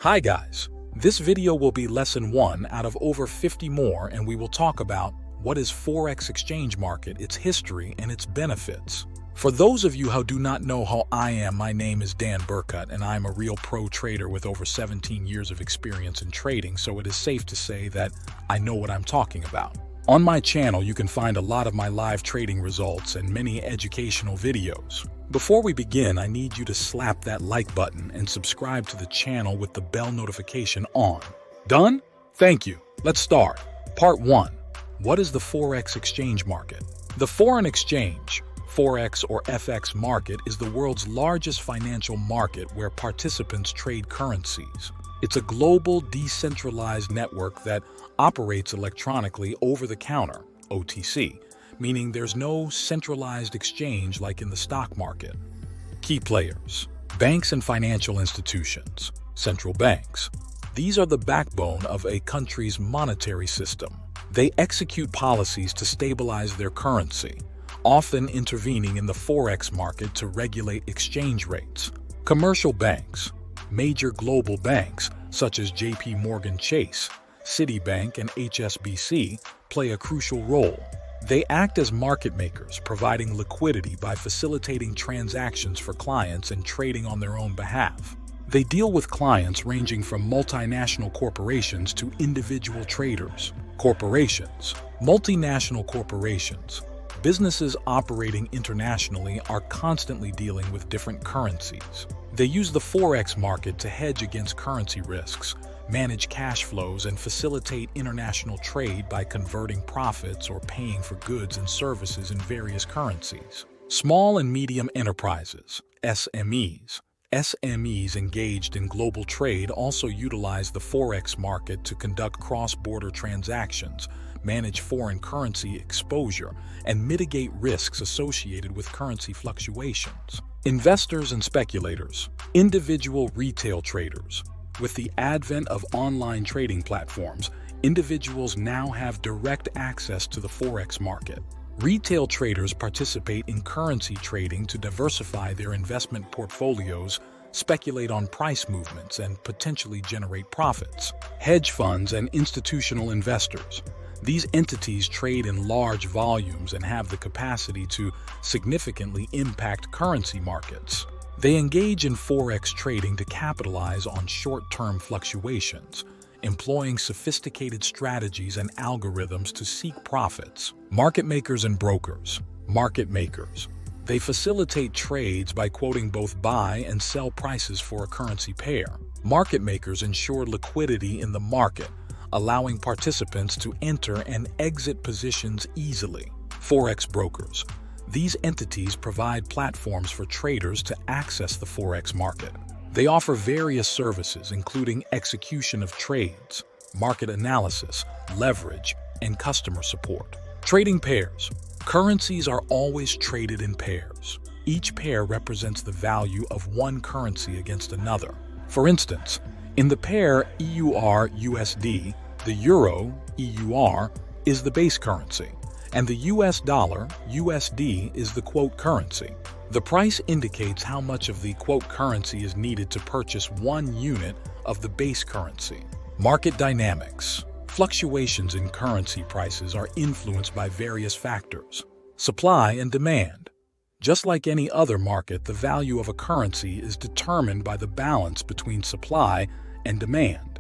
Hi guys, this video will be lesson 1 out of over 50 more, and we will talk about what is Forex exchange market, its history, and its benefits. For those of you who do not know how I am, my name is Dan Burcutt and I am a real pro trader with over 17 years of experience in trading, so it is safe to say that I know what I'm talking about. On my channel, you can find a lot of my live trading results and many educational videos. Before we begin, I need you to slap that like button and subscribe to the channel with the bell notification on. Done? Thank you. Let's start. Part 1. What is the Forex exchange market? The foreign exchange, Forex or FX market, is the world's largest financial market where participants trade currencies. It's a global, decentralized network that operates electronically over the counter, OTC, meaning there's no centralized exchange like in the stock market. Key players: banks and financial institutions, central banks. These are the backbone of a country's monetary system. They execute policies to stabilize their currency, often intervening in the Forex market to regulate exchange rates. Commercial banks. Major global banks, such as JP Morgan Chase, Citibank, and HSBC, play a crucial role. They act as market makers, providing liquidity by facilitating transactions for clients and trading on their own behalf. They deal with clients ranging from multinational corporations to individual traders. Corporations. Multinational corporations. Businesses operating internationally are constantly dealing with different currencies. They use the Forex market to hedge against currency risks, manage cash flows, and facilitate international trade by converting profits or paying for goods and services in various currencies. Small and medium enterprises, SMEs. SMEs engaged in global trade also utilize the Forex market to conduct cross-border transactions, manage foreign currency exposure, and mitigate risks associated with currency fluctuations. Investors and speculators. Individual retail traders. With the advent of online trading platforms, individuals now have direct access to the Forex market. Retail traders participate in currency trading to diversify their investment portfolios, speculate on price movements, and potentially generate profits. Hedge funds and institutional investors. These entities trade in large volumes and have the capacity to significantly impact currency markets. They engage in Forex trading to capitalize on short-term fluctuations, employing sophisticated strategies and algorithms to seek profits. Market makers and brokers. Market makers. They facilitate trades by quoting both buy and sell prices for a currency pair. Market makers ensure liquidity in the market, allowing participants to enter and exit positions easily. Forex brokers. These entities provide platforms for traders to access the Forex market. They offer various services, including execution of trades, market analysis, leverage, and customer support. Trading pairs. Currencies are always traded in pairs. Each pair represents the value of one currency against another. For instance, in the pair EUR-USD, the Euro, EUR, is the base currency, and the US dollar, USD, is the quote currency. The price indicates how much of the quote currency is needed to purchase one unit of the base currency. Market dynamics. Fluctuations in currency prices are influenced by various factors. Supply and demand. Just like any other market, the value of a currency is determined by the balance between supply and demand.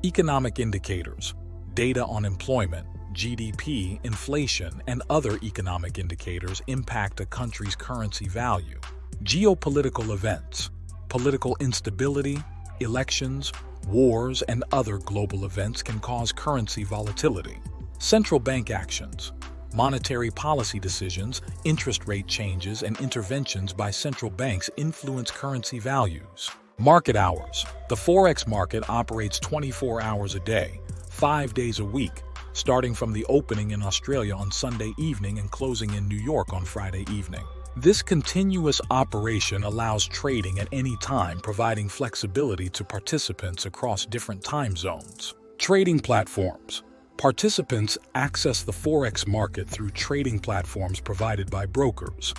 Economic indicators. Data on employment, GDP, inflation, and other economic indicators impact a country's currency value. Geopolitical events. Political instability, elections, wars, and other global events can cause currency volatility. Central bank actions. Monetary policy decisions, interest rate changes, and interventions by central banks influence currency values. Market hours. The Forex market operates 24 hours a day, 5 days a week, starting from the opening in Australia on Sunday evening and closing in New York on Friday evening. This continuous operation allows trading at any time, providing flexibility to participants across different time zones. Trading platforms. Participants access the Forex market through trading platforms provided by brokers.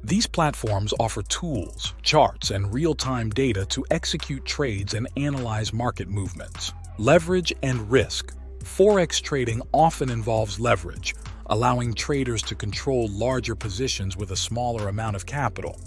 These platforms offer tools, charts, and real-time data to execute trades and analyze market movements. Leverage and risk. Forex trading often involves leverage, allowing traders to control larger positions with a smaller amount of capital.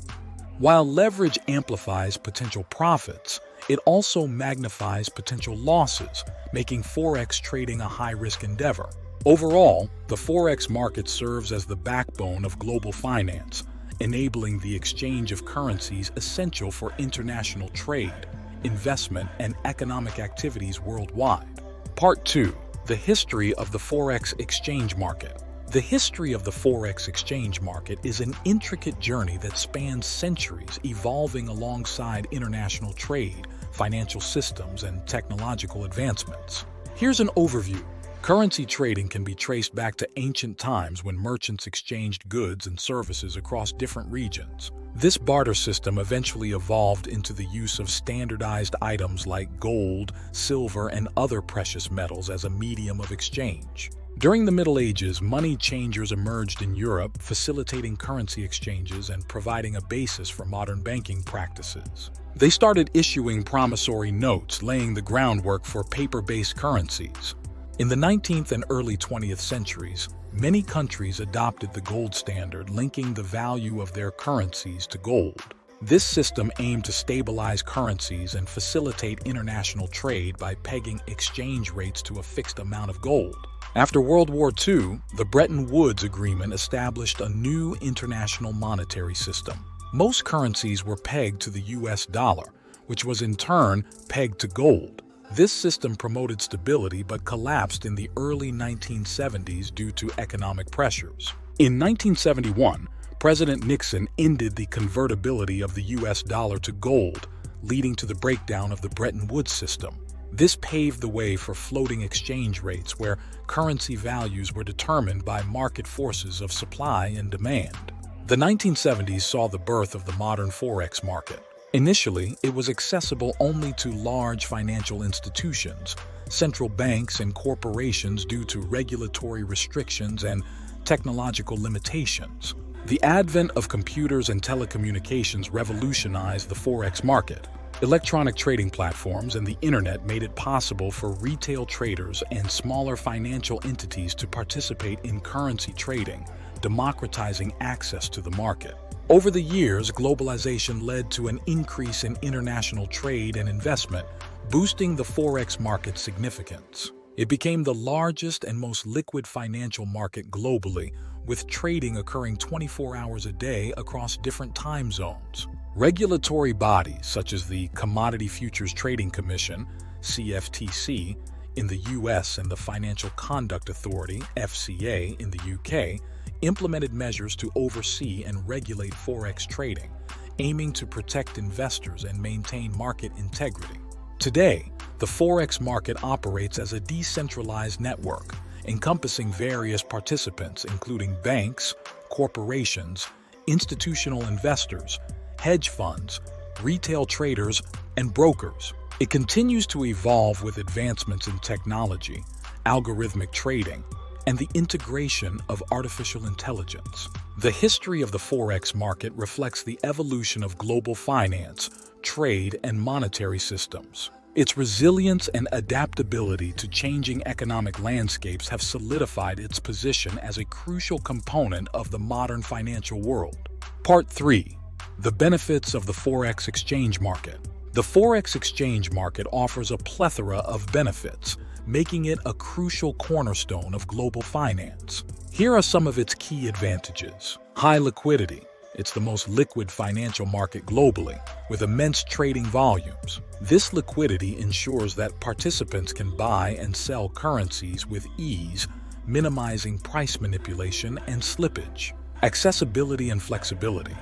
While leverage amplifies potential profits, it also magnifies potential losses, making Forex trading a high-risk endeavor. Overall, the Forex market serves as the backbone of global finance, enabling the exchange of currencies essential for international trade, investment, and economic activities worldwide. Part 2. The history of the Forex exchange market. The history of the Forex exchange market is an intricate journey that spans centuries, evolving alongside international trade, financial systems, and technological advancements. Here's an overview. Currency trading can be traced back to ancient times when merchants exchanged goods and services across different regions. This barter system eventually evolved into the use of standardized items like gold, silver, and other precious metals as a medium of exchange. During the Middle Ages, money changers emerged in Europe, facilitating currency exchanges and providing a basis for modern banking practices. They started issuing promissory notes, laying the groundwork for paper-based currencies. In the 19th and early 20th centuries, many countries adopted the gold standard, linking the value of their currencies to gold. This system aimed to stabilize currencies and facilitate international trade by pegging exchange rates to a fixed amount of gold. After World War II, the Bretton Woods Agreement established a new international monetary system. Most currencies were pegged to the US dollar, which was in turn pegged to gold. This system promoted stability but collapsed in the early 1970s due to economic pressures. In 1971, President Nixon ended the convertibility of the US dollar to gold, leading to the breakdown of the Bretton Woods system. This paved the way for floating exchange rates where currency values were determined by market forces of supply and demand. The 1970s saw the birth of the modern Forex market. Initially, it was accessible only to large financial institutions, central banks, and corporations due to regulatory restrictions and technological limitations. The advent of computers and telecommunications revolutionized the Forex market. Electronic trading platforms and the internet made it possible for retail traders and smaller financial entities to participate in currency trading, democratizing access to the market. Over the years, globalization led to an increase in international trade and investment, boosting the Forex market's significance. It became the largest and most liquid financial market globally, with trading occurring 24 hours a day across different time zones. Regulatory bodies such as the Commodity Futures Trading Commission, CFTC, in the US and the Financial Conduct Authority, FCA, in the UK, implemented measures to oversee and regulate Forex trading, aiming to protect investors and maintain market integrity. Today, the Forex market operates as a decentralized network, encompassing various participants including banks, corporations, institutional investors, hedge funds, retail traders, and brokers. It continues to evolve with advancements in technology, algorithmic trading, and the integration of artificial intelligence. The history of the Forex market reflects the evolution of global finance, trade, and monetary systems. Its resilience and adaptability to changing economic landscapes have solidified its position as a crucial component of the modern financial world. Part 3. The benefits of the Forex exchange market. The Forex exchange market offers a plethora of benefits, making it a crucial cornerstone of global finance. Here are some of its key advantages. High liquidity. It's the most liquid financial market globally, with immense trading volumes. This liquidity ensures that participants can buy and sell currencies with ease, minimizing price manipulation and slippage. Accessibility and flexibility.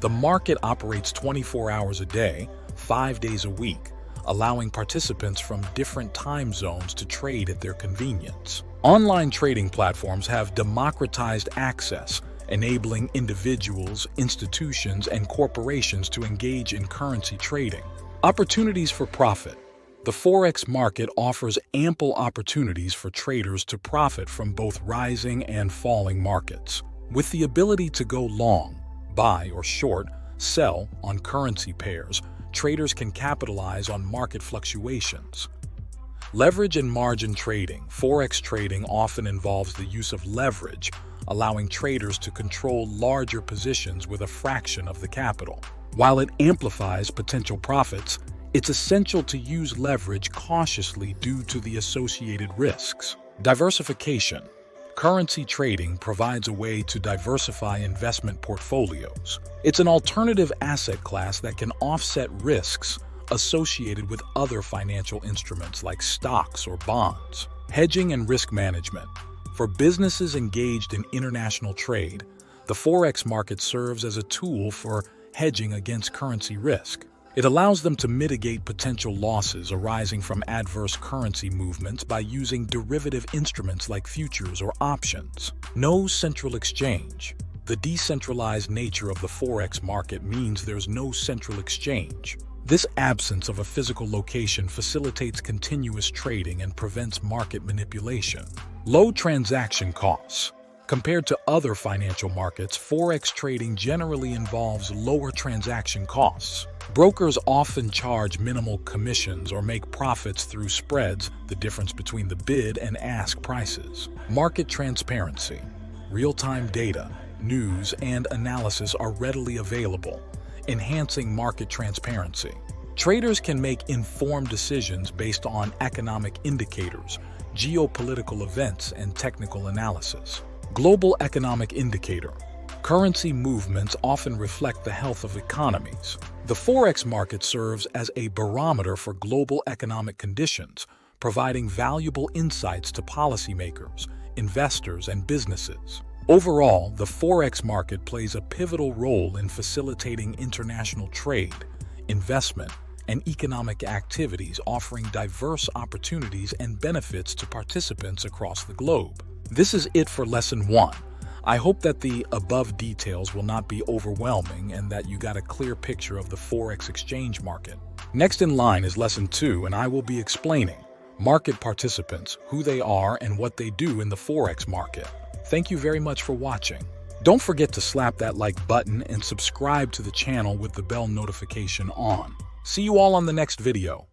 The market operates 24 hours a day, 5 days a week, allowing participants from different time zones to trade at their convenience. Online trading platforms have democratized access, enabling individuals, institutions, and corporations to engage in currency trading. Opportunities for profit. The Forex market offers ample opportunities for traders to profit from both rising and falling markets. With the ability to go long, buy or short, sell on currency pairs, traders can capitalize on market fluctuations. Leverage and margin trading. Forex trading often involves the use of leverage, allowing traders to control larger positions with a fraction of the capital. While it amplifies potential profits, it's essential to use leverage cautiously due to the associated risks. Diversification. Currency trading provides a way to diversify investment portfolios. It's an alternative asset class that can offset risks associated with other financial instruments like stocks or bonds. Hedging and risk management. For businesses engaged in international trade, the Forex market serves as a tool for hedging against currency risk. It allows them to mitigate potential losses arising from adverse currency movements by using derivative instruments like futures or options. No central exchange. The decentralized nature of the Forex market means there's no central exchange. This absence of a physical location facilitates continuous trading and prevents market manipulation. Low transaction costs. Compared to other financial markets, Forex trading generally involves lower transaction costs. Brokers often charge minimal commissions or make profits through spreads, the difference between the bid and ask prices. Market transparency. Real-time data, news, and analysis are readily available, enhancing market transparency. Traders can make informed decisions based on economic indicators, geopolitical events, and technical analysis. Global economic indicator. Currency movements often reflect the health of economies. The Forex market serves as a barometer for global economic conditions, providing valuable insights to policymakers, investors, and businesses. Overall, the Forex market plays a pivotal role in facilitating international trade, investment, and economic activities, offering diverse opportunities and benefits to participants across the globe. This is it for Lesson 1. I hope that the above details will not be overwhelming and that you got a clear picture of the Forex exchange market. Next in line is Lesson 2, and I will be explaining market participants, who they are, and what they do in the Forex market. Thank you very much for watching. Don't forget to slap that like button and subscribe to the channel with the bell notification on. See you all on the next video.